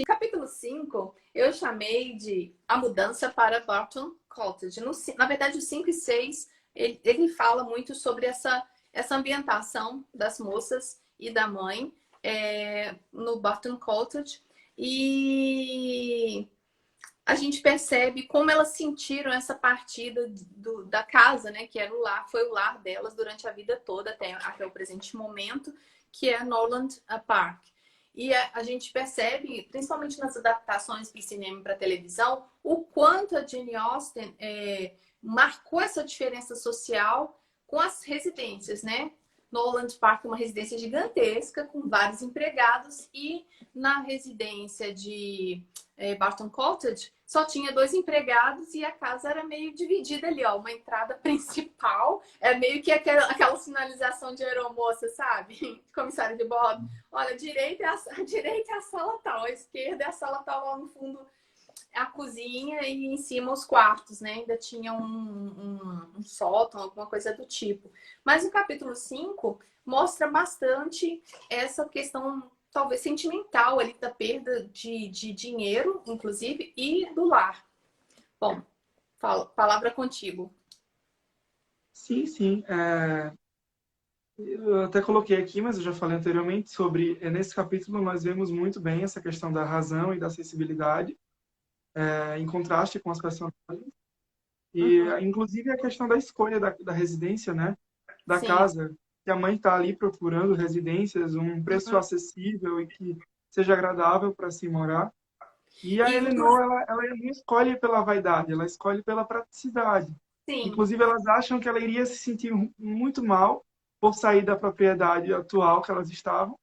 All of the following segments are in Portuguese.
Capítulo 5, eu chamei de A Mudança para Barton Cottage. Na verdade, o 5 e 6, ele fala muito sobre essa ambientação das moças e da mãe no Barton Cottage. E a gente percebe como elas sentiram essa partida da casa, né? Que era o lar, foi o lar delas durante a vida toda, até o presente momento, que é Norland Park. E a gente percebe, principalmente nas adaptações de cinema para televisão, o quanto a Jane Austen marcou essa diferença social com as residências, né? Norland Park é uma residência gigantesca, com vários empregados, e na residência de Barton Cottage só tinha 2 empregados e a casa era meio dividida ali, ó. Uma entrada principal, meio que aquela sinalização de aeromoça, sabe? Comissário de bordo. Olha, a direita é a sala tal, a esquerda é a sala tal, lá no fundo a cozinha e em cima os quartos, né? Ainda tinha um sótão, alguma coisa do tipo. Mas o capítulo 5 mostra bastante essa questão, talvez sentimental ali, da perda de dinheiro, inclusive, e do lar. Bom, palavra contigo. Sim, sim. Eu até coloquei aqui, mas eu já falei anteriormente sobre, nesse capítulo nós vemos muito bem essa questão da razão e da sensibilidade, em contraste com as personagens. E, inclusive, a questão da escolha da residência, né? Da Sim. casa, que a mãe está ali procurando residências, um preço acessível e que seja agradável para se morar. E a Eleanor, ela não escolhe pela vaidade, ela escolhe pela praticidade. Sim. Inclusive, elas acham que ela iria se sentir muito mal por sair da propriedade atual que elas estavam,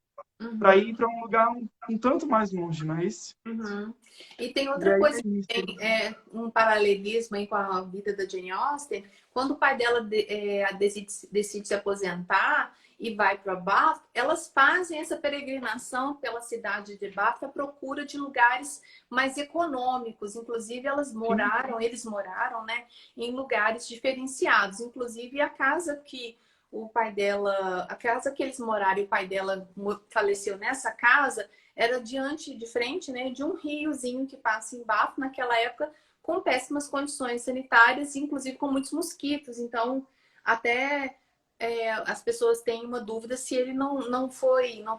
para ir para um lugar um tanto mais longe, não é isso? E tem E outra aí coisa é que isso. tem um paralelismo aí com a vida da Jane Austen. Quando o pai dela decide se aposentar e vai para Bath, elas fazem essa peregrinação pela cidade de Bath à procura de lugares mais econômicos. Inclusive, eles moraram, né, em lugares diferenciados. Inclusive, a casa que eles moraram e o pai dela faleceu nessa casa, era de frente, né, de um riozinho que passa em Bath, naquela época, com péssimas condições sanitárias, inclusive com muitos mosquitos. Então, até as pessoas têm uma dúvida se ele não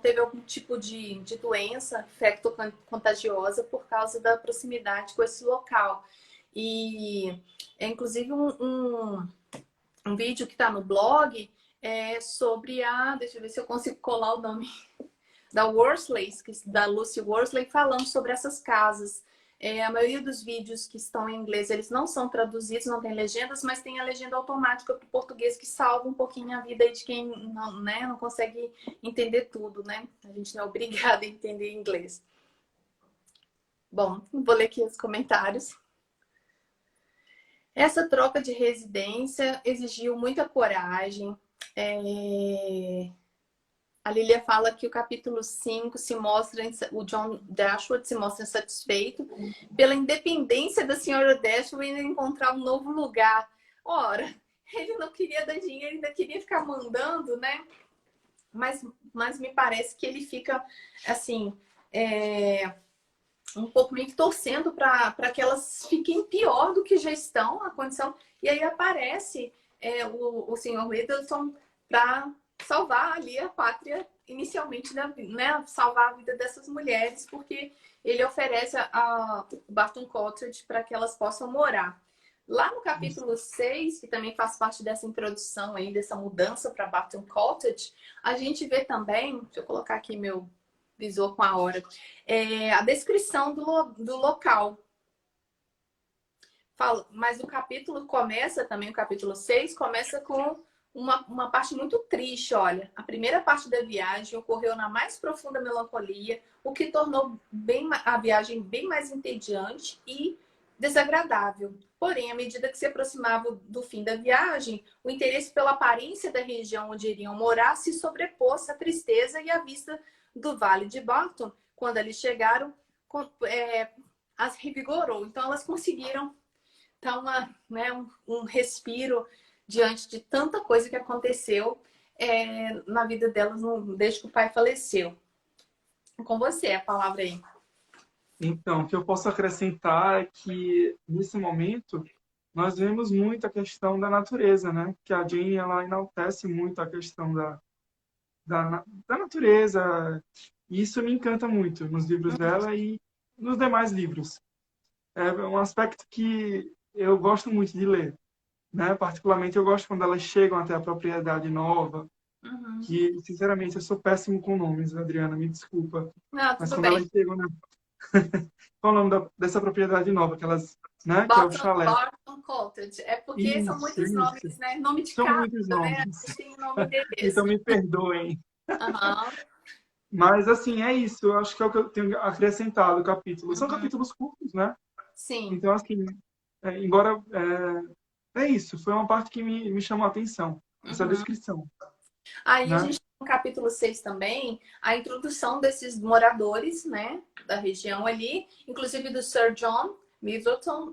teve algum tipo de doença infecto-contagiosa por causa da proximidade com esse local. E inclusive um vídeo que está no blog sobre deixa eu ver se eu consigo colar o nome da Worsley, da Lucy Worsley, falando sobre essas casas. A maioria dos vídeos que estão em inglês, eles não são traduzidos, não tem legendas, mas tem a legenda automática para o português que salva um pouquinho a vida de quem não consegue entender tudo, né? A gente não é obrigado a entender inglês. Bom, vou ler aqui os comentários. Essa troca de residência exigiu muita coragem. A Lilia fala que o capítulo 5 o John Dashwood se mostra insatisfeito pela independência da senhora Dashwood em encontrar um novo lugar. Ora, ele não queria dar dinheiro, ainda queria ficar mandando, né? Mas me parece que ele fica, assim, um pouco meio que torcendo para que elas fiquem pior do que já estão, a condição. E aí aparece o senhor Middleton para salvar ali a pátria inicialmente, né? Salvar a vida dessas mulheres, porque ele oferece a Barton Cottage para que elas possam morar. Lá no capítulo 6, que também faz parte dessa introdução aí, dessa mudança para Barton Cottage, a gente vê também, deixa eu colocar aqui meu visor com a hora, a descrição do local. Mas o capítulo começa também, o capítulo 6, começa com uma parte muito triste, olha. A primeira parte da viagem ocorreu na mais profunda melancolia, o que tornou a viagem bem mais entediante e desagradável. Porém, à medida que se aproximava do fim da viagem, o interesse pela aparência da região onde iriam morar se sobrepôs à tristeza e à vista do Vale de Barton, quando eles chegaram, as revigorou. Então, elas conseguiram dar um respiro diante de tanta coisa que aconteceu na vida delas desde que o pai faleceu. Com você, a palavra aí. Então, o que eu posso acrescentar é que, nesse momento, nós vemos muito a questão da natureza, né? Que a Jane, ela enaltece muito a questão da natureza. E isso me encanta muito nos livros dela e nos demais livros. É um aspecto que eu gosto muito de ler, né? Particularmente, eu gosto quando elas chegam até a propriedade nova, Uhum. que, sinceramente, eu sou péssimo com nomes, Adriana, me desculpa. Não, Mas tudo quando elas bem. chegam, né? Qual o nome dessa propriedade nova? Que elas, né? Que é o Barton, chalé. Barton Cottage. É porque são Isso, muitos isso. nomes, né? Nome de São casa, muitos né? A nomes. gente tem o nome e Então endereço. me perdoem. Aham. Mas, assim, é isso. Eu acho que é o que eu tenho acrescentado o capítulo. São Uhum. capítulos curtos, né? Sim. Então, assim, embora... é isso. Foi uma parte que me chamou a atenção. Essa Uhum. descrição, Aí a né? gente tem no capítulo 6 também a introdução desses moradores, né, da região ali, inclusive do Sir John Middleton,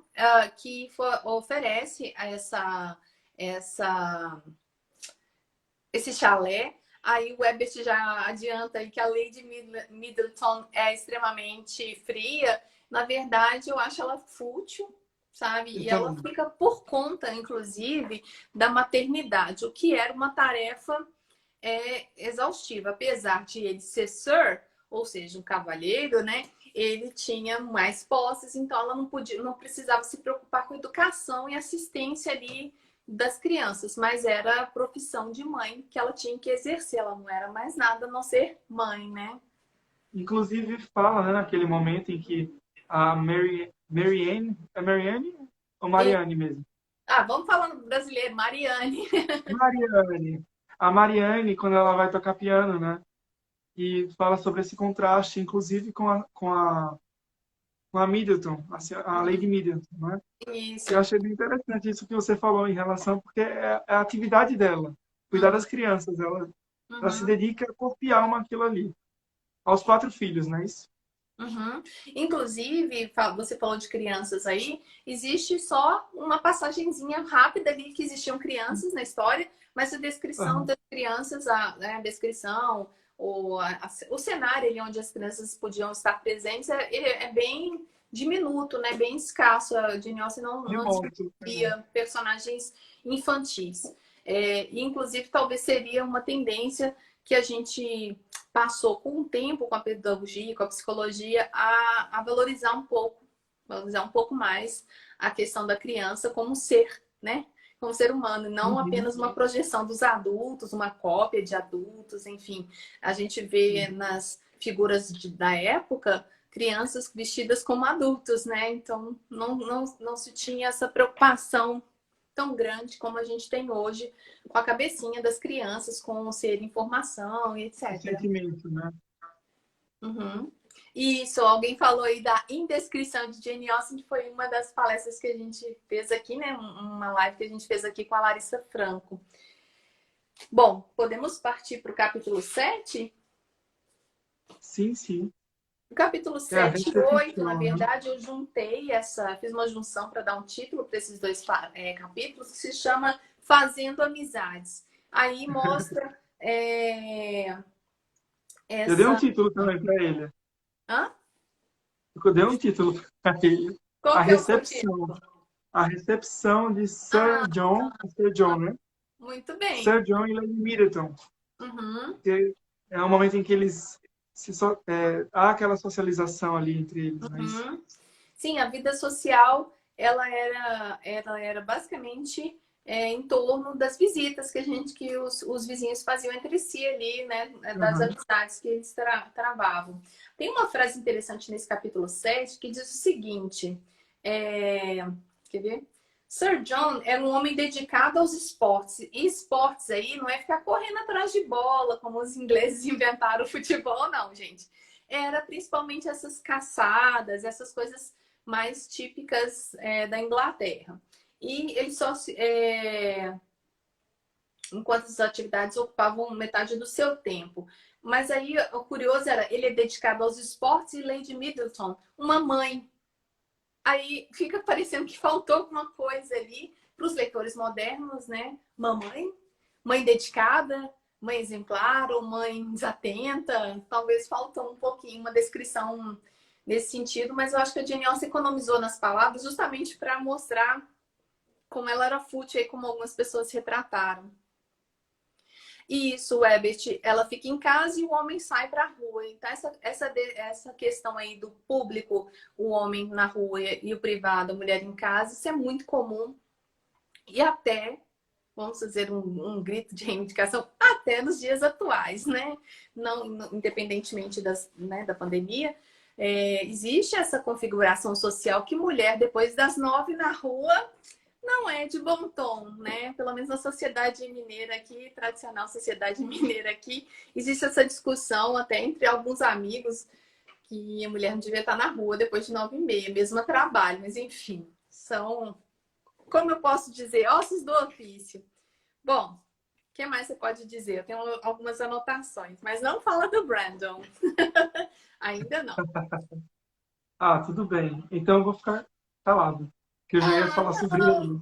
que oferece essa, esse chalé. Aí o Ebert já adianta aí que a Lady Middleton é extremamente fria. Na verdade, eu acho ela fútil, sabe? Eu E ela também. fica por conta, inclusive, da maternidade, o que era uma tarefa exaustiva. Apesar de ele ser Sir, ou seja, um cavalheiro, né? Ele tinha mais posses, então ela não precisava se preocupar com educação e assistência ali das crianças, mas era a profissão de mãe que ela tinha que exercer, ela não era mais nada a não ser mãe, né? Inclusive, fala, né, naquele momento em que a Marianne... É Marianne ou E, Marianne mesmo? vamos falar no brasileiro, Mariane. Marianne. A Marianne, quando ela vai tocar piano, né? E fala sobre esse contraste, inclusive com a Middleton, a Lady Middleton, né? Eu Isso. achei bem interessante isso que você falou em relação, porque é a atividade dela, cuidar Uhum, das crianças. Ela se uhum. dedica a copiar aquilo ali, aos 4 filhos, não é isso? Uhum. Inclusive, você falou de crianças aí, existe só uma passagenzinha rápida ali que existiam crianças na história, mas a descrição Aham. das crianças, a descrição, o cenário ali onde as crianças podiam estar presentes é bem diminuto, né? Bem escasso. A Jane Austen não Remoto. desenvolvia personagens infantis. E, inclusive, talvez seria uma tendência que a gente passou com o tempo, com a pedagogia, com a psicologia, a valorizar um pouco mais a questão da criança como ser, né? Como ser humano, não Uhum. apenas uma projeção dos adultos, uma cópia de adultos, enfim. A gente vê nas figuras da época crianças vestidas como adultos, né? Então não se tinha essa preocupação tão grande como a gente tem hoje com a cabecinha das crianças, com o ser informação e O etc. sentimento, né? Uhum. Isso, alguém falou aí da indescrição de Jane Austen, que foi uma das palestras que a gente fez aqui, né? Uma live que a gente fez aqui com a Larissa Franco. Bom, podemos partir para o capítulo 7. Sim, sim. O capítulo É a 7 e 8, na recepção, né? verdade, eu fiz uma junção para dar um título para esses dois capítulos, que se chama Fazendo Amizades. Aí mostra Eu dei um essa. título também para ele. Hã? Eu dei um título para ele. A Qual que é o seu recepção. título? A recepção de Ah, Sir John, né? muito bem. Sir John e Lady Middleton. Uhum, Que é um momento em que eles há aquela socialização ali entre eles, não é isso? uhum. Sim, a vida social ela era basicamente em torno das visitas que os vizinhos faziam entre si ali, né? Das Aham. amizades que eles travavam. Tem uma frase interessante nesse capítulo 7 que diz o seguinte: é, quer ver? Sir John era um homem dedicado aos esportes. E esportes aí não é ficar correndo atrás de bola, como os ingleses inventaram o futebol, não, gente. Era principalmente essas caçadas, essas coisas mais típicas da Inglaterra. E ele enquanto as atividades ocupavam metade do seu tempo. Mas aí o curioso era, ele é dedicado aos esportes e Lady Middleton, uma mãe. Aí fica parecendo que faltou alguma coisa ali para os leitores modernos, né? Mamãe, mãe dedicada, mãe exemplar ou mãe desatenta. Talvez faltou um pouquinho, uma descrição nesse sentido, mas eu acho que a Jane Austen economizou nas palavras justamente para mostrar como ela era fútil e como algumas pessoas se retrataram. E isso, o Ebert, ela fica em casa e o homem sai para a rua. Então, essa questão aí do público, o homem na rua e o privado, a mulher em casa, isso é muito comum. E até, vamos dizer, um grito de reivindicação, até nos dias atuais, né? Não, independentemente né, da pandemia, existe essa configuração social que mulher, depois das 9 na rua, não é de bom tom, né? Pelo menos na sociedade mineira aqui, tradicional sociedade mineira aqui, existe essa discussão até entre alguns amigos que a mulher não devia estar na rua depois de 9h30, mesmo a trabalho, mas enfim, são, como eu posso dizer, ossos do ofício. Bom, o que mais você pode dizer? Eu tenho algumas anotações, mas não fala do Brandon. Ainda não. Ah, tudo bem. Então eu vou ficar calado, que eu já ia falar sobre ele.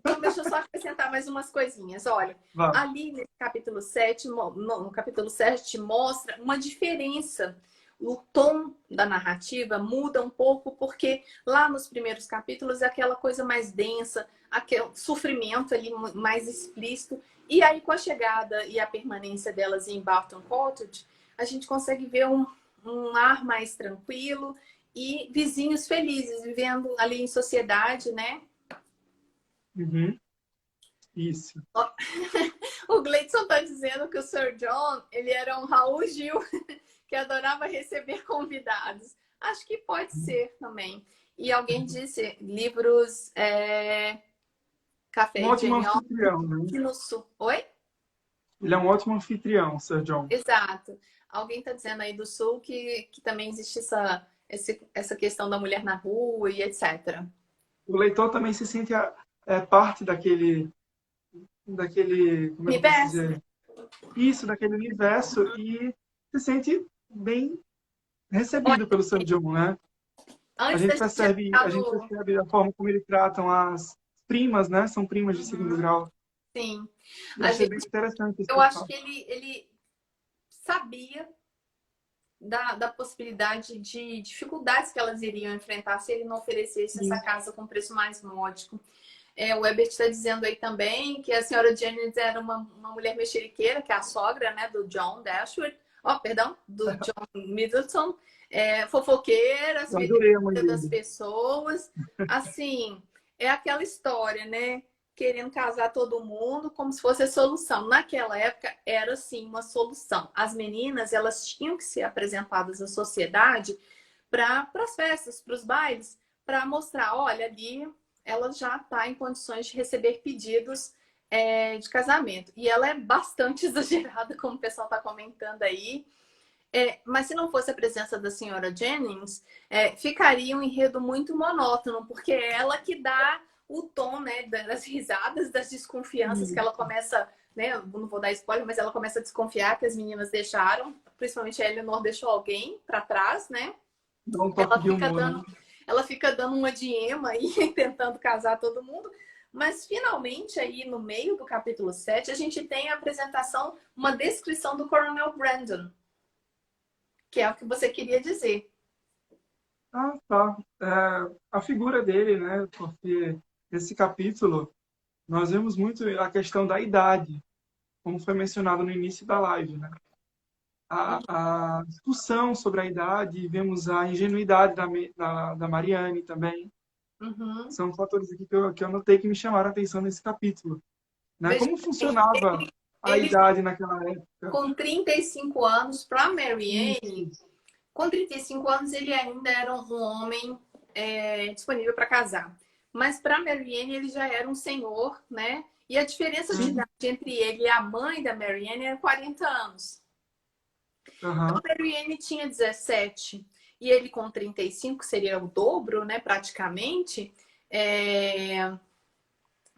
Então, deixa eu só acrescentar mais umas coisinhas. Olha, Vai. ali nesse capítulo 7, no capítulo 7, mostra uma diferença. O tom da narrativa muda um pouco, porque lá nos primeiros capítulos é aquela coisa mais densa, aquele sofrimento ali mais explícito. E aí, com a chegada e a permanência delas em Barton Cottage, a gente consegue ver um ar mais tranquilo e vizinhos felizes, vivendo ali em sociedade, né? Uhum. Isso. O Gleidson está dizendo que o Sir John, ele era um Raul Gil que adorava receber convidados. Acho que pode ser também. E alguém disse livros Café Um e ótimo Jane anfitrião, né? Austen no Sul. Oi? Ele é um ótimo anfitrião, Sir John. Exato. Alguém está dizendo aí do Sul que também existe essa questão da mulher na rua e etc. O leitor também se sente parte daquele, como é que eu posso Universo. dizer? Isso, daquele universo e se sente bem recebido Olha, pelo Sir John, né? A antes da gente gente percebe, entrar a gente no... percebe a forma como eles tratam as primas, né? São primas de segundo grau. Sim. Eu achei bem interessante Eu esse acho fato. que ele sabia da possibilidade de dificuldades que elas iriam enfrentar se ele não oferecesse essa Sim. casa com preço mais módico. O Ebert está dizendo aí também que a senhora Jennings era uma mulher mexeriqueira, que é a sogra, né, do John Dashwood, perdão, do John Middleton, fofoqueira, Eu se adorei a mãe das dele. pessoas. Assim, é aquela história, né? Querendo casar todo mundo como se fosse a solução. Naquela época era sim uma solução. As meninas, elas tinham que ser apresentadas à sociedade para as festas, para os bailes, para mostrar, olha, ali ela já está em condições de receber pedidos de casamento. E ela é bastante exagerada, como o pessoal está comentando aí. Mas se não fosse a presença da senhora Jennings, ficaria um enredo muito monótono, porque é ela que dá o tom, né, das risadas, das desconfianças que ela começa, né, não vou dar spoiler, mas ela começa a desconfiar que as meninas deixaram, principalmente a Eleanor deixou alguém para trás, né? Dá um toque Ela de fica humor, né? dando, ela fica dando uma de ema aí, tentando casar todo mundo. Mas finalmente aí no meio do capítulo 7, a gente tem a apresentação, uma descrição do Coronel Brandon, que é o que você queria dizer. Ah, tá. A figura dele, né? Porque nesse capítulo nós vemos muito a questão da idade, como foi mencionado no início da live, né? A discussão sobre a idade, vemos a ingenuidade da Marianne também. Uhum. São fatores aqui que eu notei que me chamaram a atenção nesse capítulo. Né? Veja Como bem, funcionava a ele idade naquela época? com 35 anos, para Isso. Marianne, com 35 anos ele ainda era um homem disponível para casar. Mas para Marianne ele já era um senhor, né? E a diferença de Sim. idade entre ele e a mãe da Marianne era 40 anos. Então, Aham. a Marianne tinha 17 e ele com 35, seria o dobro, né? Praticamente.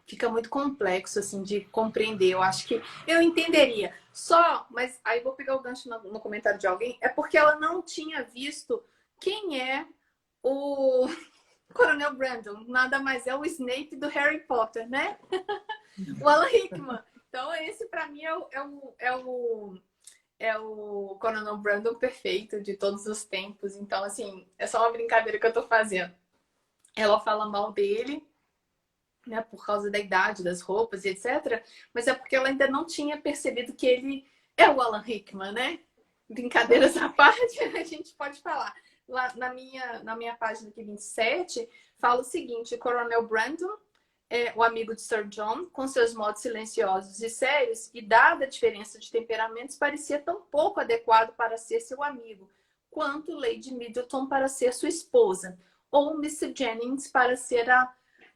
Fica muito complexo, assim, de compreender. Eu acho que eu entenderia. Só, mas aí vou pegar o gancho no comentário de alguém, é porque ela não tinha visto quem é o Coronel Brandon. Nada mais é o Snape do Harry Potter, né? O Alan Rickman. Então, esse para mim é o é o Coronel Brandon perfeito de todos os tempos. Então, assim, é só uma brincadeira que eu tô fazendo. Ela fala mal dele, né, por causa da idade, das roupas e etc. Mas é porque ela ainda não tinha percebido que ele é o Alan Rickman, né? Brincadeiras à parte, a gente pode falar. Lá na minha página aqui 27, fala o seguinte: o Coronel Brandon é o amigo de Sir John, com seus modos silenciosos e sérios, e dada a diferença de temperamentos, parecia tão pouco adequado para ser seu amigo, quanto Lady Middleton para ser sua esposa, ou Mr. Jennings para ser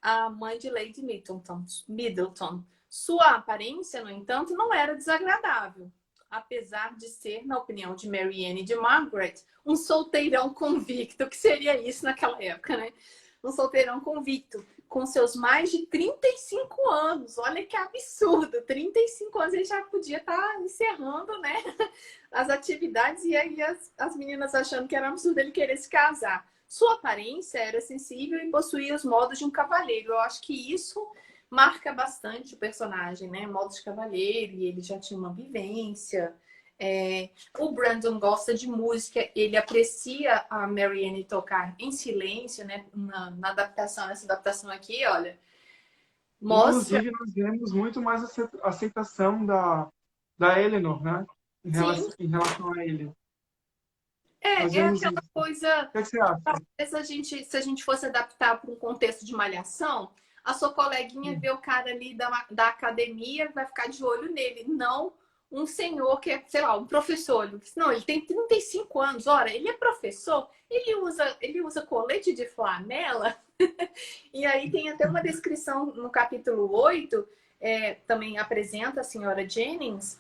a mãe de Lady Middleton. Sua aparência, no entanto, não era desagradável, apesar de ser, na opinião de Marianne e de Margaret, um solteirão convicto. O que seria isso naquela época, né? Um solteirão convicto, com seus mais de 35 anos. Olha que absurdo! 35 anos ele já podia estar encerrando, né, as atividades, e aí as meninas achando que era um absurdo ele querer se casar. Sua aparência era sensível e possuía os modos de um cavalheiro. Eu acho que isso marca bastante o personagem, né? Modos de cavalheiro, e ele já tinha uma vivência. O Brandon gosta de música, ele aprecia a Marianne tocar em silêncio, né? Na adaptação, nessa adaptação aqui, olha, mostra. Inclusive, nós vemos muito mais aceitação da Eleanor, né? Sim, Em relação a ele. Nós é vemos aquela isso. O coisa. que é que você acha? Talvez se a gente fosse adaptar para um contexto de malhação, a sua coleguinha Sim. vê o cara ali da academia, vai ficar de olho nele, não um senhor que é, sei lá, um professor. Não, ele tem 35 anos, ora, ele é professor, ele usa colete de flanela. E aí tem até uma descrição no capítulo 8, também apresenta a senhora Jennings.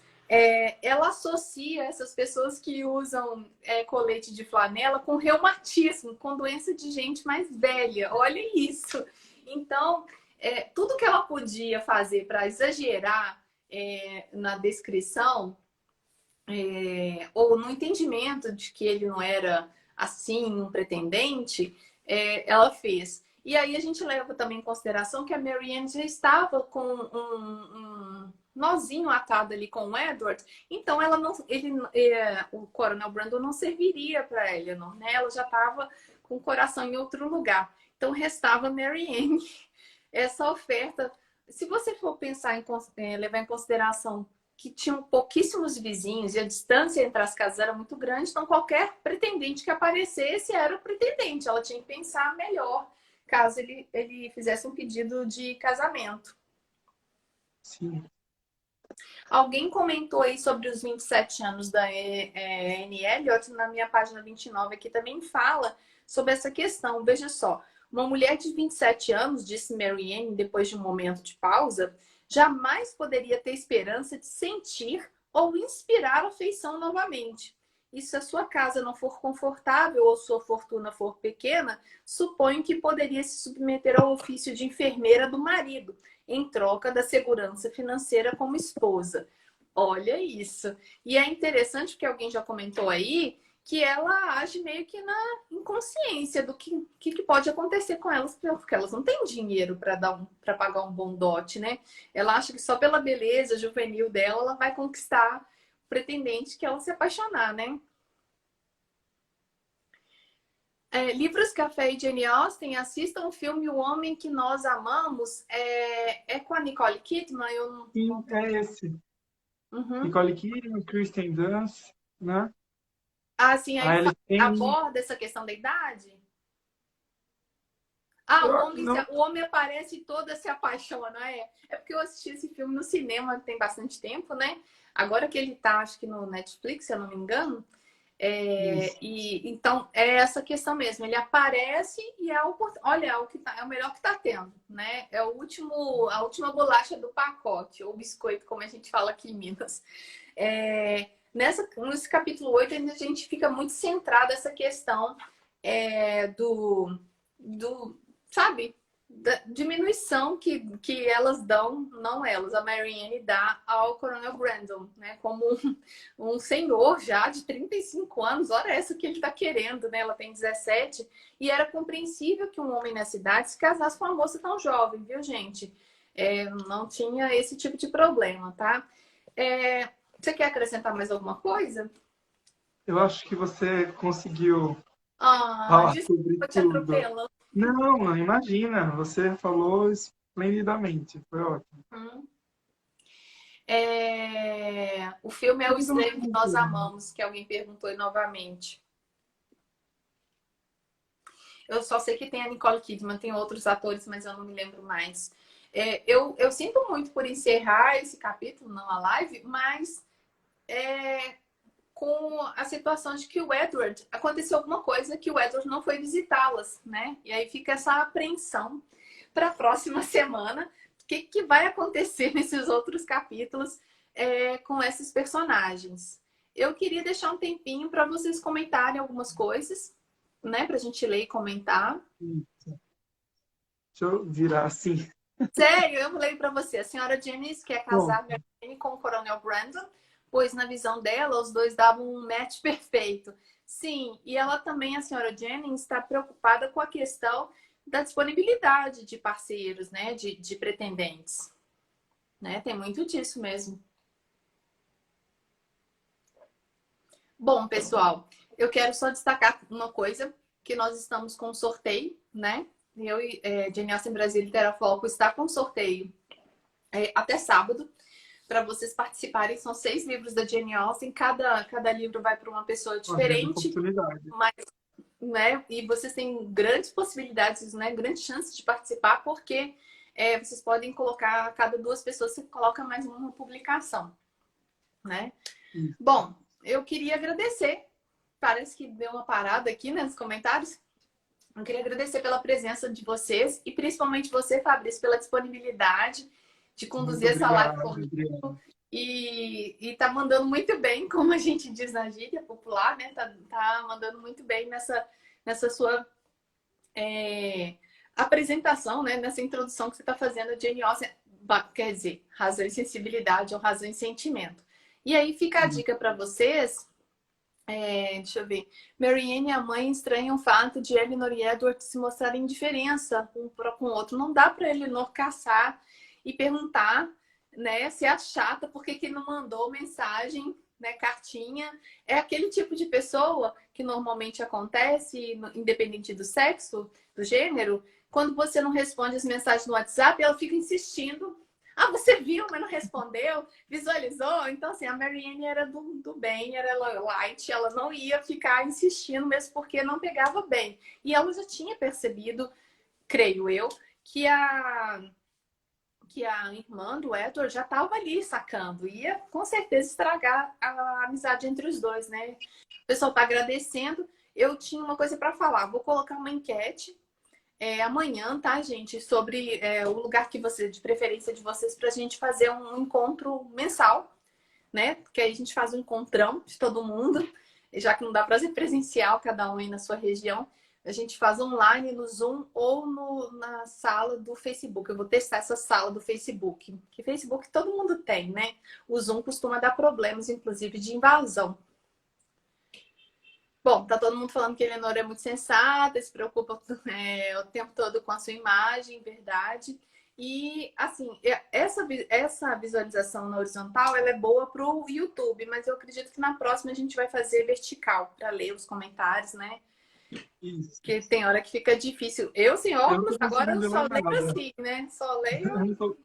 Ela associa essas pessoas que usam colete de flanela com reumatismo, com doença de gente mais velha. Olha isso. Então, tudo que ela podia fazer para exagerar na descrição, ou no entendimento de que ele não era assim, um pretendente, ela fez. E aí a gente leva também em consideração que a Marianne já estava com um nozinho atado ali com o Edward, então ela não, o Coronel Brandon não serviria para Eleanor, né? Ela já estava com o coração em outro lugar. Então restava a Marianne. Essa oferta, se você for pensar levar em consideração que tinham pouquíssimos vizinhos e a distância entre as casas era muito grande, então qualquer pretendente que aparecesse era o pretendente. Ela tinha que pensar melhor caso ele fizesse um pedido de casamento. Sim. Alguém comentou aí sobre os 27 anos da Anne Elliot, na minha página 29 aqui também fala sobre essa questão. Veja só, uma mulher de 27 anos, disse Marianne depois de um momento de pausa, jamais poderia ter esperança de sentir ou inspirar afeição novamente. E se a sua casa não for confortável ou sua fortuna for pequena, suponho que poderia se submeter ao ofício de enfermeira do marido, em troca da segurança financeira como esposa. Olha isso. E é interessante porque alguém já comentou aí que ela age meio que na inconsciência do que pode acontecer com elas, porque elas não têm dinheiro para pagar um bom dote, né? Ela acha que só pela beleza juvenil dela ela vai conquistar o pretendente que ela se apaixonar, né? Livros, Café e Jane Austen, assistam o filme O Homem que Nós Amamos. É com a Nicole Kidman. Eu Sim, não tô... é esse. Uhum. Nicole Kidman, Kristen Dunst, né? Ah, sim, A aí Ellie Kane. aborda essa questão da idade. Ah, Não, o homem aparece e toda se apaixona. É porque eu assisti esse filme no cinema tem bastante tempo, né? Agora que ele tá, acho que no Netflix, se eu não me engano. isso. E então é essa questão mesmo. Ele aparece e olha, é o melhor que tá tendo, né? É a última bolacha do pacote, ou biscoito, como a gente fala aqui em Minas. Nesse capítulo 8, a gente fica muito centrado nessa questão do, sabe, da diminuição que elas dão, não elas, a Marianne dá ao Coronel Brandon, né? Como um senhor já de 35 anos, olha essa que ele está querendo, né? Ela tem 17, e era compreensível que um homem na cidade se casasse com uma moça tão jovem, viu, gente? Não tinha esse tipo de problema, tá? Você quer acrescentar mais alguma coisa? Eu acho que você conseguiu Ah, falar sobre desculpa te tudo. atropelando. Não, não, imagina, você falou esplendidamente, foi ótimo. O filme é O Vamos dar Estranho que Nós uma Amamos, que alguém perguntou aí novamente. Eu só sei que tem a Nicole Kidman, tem outros atores, mas eu não me lembro mais. Eu sinto muito por encerrar esse capítulo, não a live, mas com a situação de que o Edward, aconteceu alguma coisa que o Edward não foi visitá-las, né? E aí fica essa apreensão para a próxima semana. O que vai acontecer nesses outros capítulos com esses personagens? Eu queria deixar um tempinho para vocês comentarem algumas coisas, né? Para a gente ler e comentar. Deixa eu virar assim. Sério, eu falei para você, a senhora Janice quer Bom, casar Mary com o Coronel Brandon, pois na visão dela os dois davam um match perfeito. Sim, e ela também, a senhora Jennings, está preocupada com a questão da disponibilidade de parceiros, né, de pretendentes, né? Tem muito disso mesmo. Bom, pessoal, eu quero só destacar uma coisa, que nós estamos com um sorteio, né? Eu e Jane Austen Brasil Literafoco está com sorteio até sábado, para vocês participarem. São 6 livros da Jane Austen, cada livro vai para uma pessoa uma grande diferente, oportunidade. mas, né, e vocês têm grandes possibilidades, né, grandes chances de participar, porque vocês podem colocar, a cada 2 pessoas, você coloca mais uma publicação, né? Isso. Bom, eu queria agradecer, parece que deu uma parada aqui, né, nos comentários. Eu queria agradecer pela presença de vocês e principalmente você, Fabrício, pela disponibilidade de Muito conduzir essa live obrigado, comigo. Adriana. E tá mandando muito bem, como a gente diz na gíria popular, né? Tá mandando muito bem nessa sua apresentação, né? Nessa introdução que você está fazendo a Jane Austen, quer dizer, razão e sensibilidade ou razão e sentimento. E aí fica a dica para vocês. Deixa eu ver. Marianne e a mãe estranham o fato de Elinor e Edward se mostrarem indiferença um para com o outro. Não dá para Elinor caçar e perguntar, né, se é chata, por que não mandou mensagem, né, cartinha. É aquele tipo de pessoa que normalmente acontece, independente do sexo, do gênero, quando você não responde as mensagens no WhatsApp, ela fica insistindo. Ah, você viu, mas não respondeu? Visualizou? Então, assim, a Marianne era do bem, era light, ela não ia ficar insistindo, mesmo porque não pegava bem. E ela já tinha percebido, creio eu, que a irmã do Edward já estava ali sacando. Ia com certeza estragar a amizade entre os dois, né? O pessoal está agradecendo. Eu tinha uma coisa para falar. Vou colocar uma enquete amanhã, tá, gente? Sobre o lugar que você, de preferência de vocês, para a gente fazer um encontro mensal, né? Porque aí a gente faz um encontrão de todo mundo, já que não dá para ser presencial, cada um aí na sua região. A gente faz online no Zoom ou na sala do Facebook. Eu vou testar essa sala do Facebook. Que Facebook todo mundo tem, né? O Zoom costuma dar problemas, inclusive, de invasão. Bom, tá todo mundo falando que a Eleonora é muito sensata, se preocupa o tempo todo com a sua imagem, verdade. E, assim, essa visualização na horizontal, ela é boa pro YouTube, mas eu acredito que na próxima a gente vai fazer vertical, para ler os comentários, né? Isso. Porque tem hora que fica difícil. Eu, sem Eu não óculos, tô agora eu conseguindo só ler leio nada. assim, né? Só leio...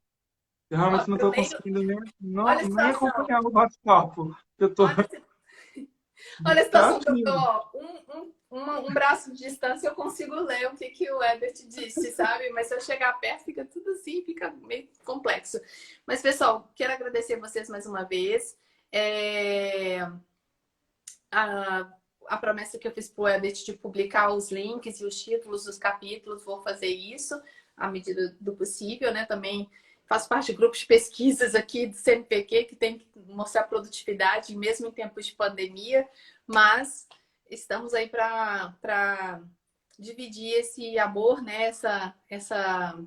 Eu realmente não Eu estou leio... conseguindo Olha a nem situação. acompanhar o bate-papo. Eu tô. Olha Olha a Tá situação que eu tô, ativo. ó, um braço de distância eu consigo ler o que o Herbert disse, sabe? Mas se eu chegar perto, fica tudo assim, fica meio complexo. Mas, pessoal, quero agradecer vocês mais uma vez. A, a promessa que eu fiz pro Herbert de publicar os links e os títulos dos capítulos, vou fazer isso à medida do possível, né? Também faço parte de grupos de pesquisas aqui do CNPq que tem que mostrar produtividade, mesmo em tempos de pandemia, mas estamos aí para dividir esse amor, né? Essa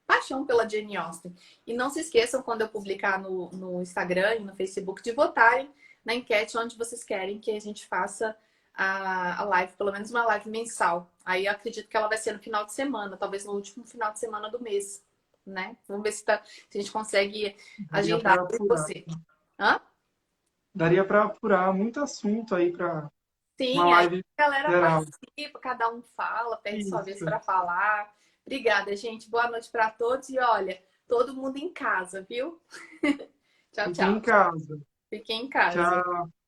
paixão pela Jane Austen. E não se esqueçam, quando eu publicar no Instagram e no Facebook, de votarem na enquete onde vocês querem que a gente faça a live, pelo menos uma live mensal. Aí eu acredito que ela vai ser no final de semana, talvez no último final de semana do mês, né? Vamos ver se a gente consegue Daria agendar para com apurar. você. Hã? daria para apurar muito assunto aí para uma Sim, aí live a galera geral. participa, cada um fala, pede sua vez Isso. para falar. Obrigada, gente. Boa noite para todos e olha, todo mundo em casa, viu? Tchau, Fiquem em tchau. casa. Fiquem em casa. Tchau.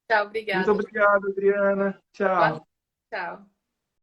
Tchau, Muito obrigada. obrigado, Adriana. Boa noite, Tchau. tchau.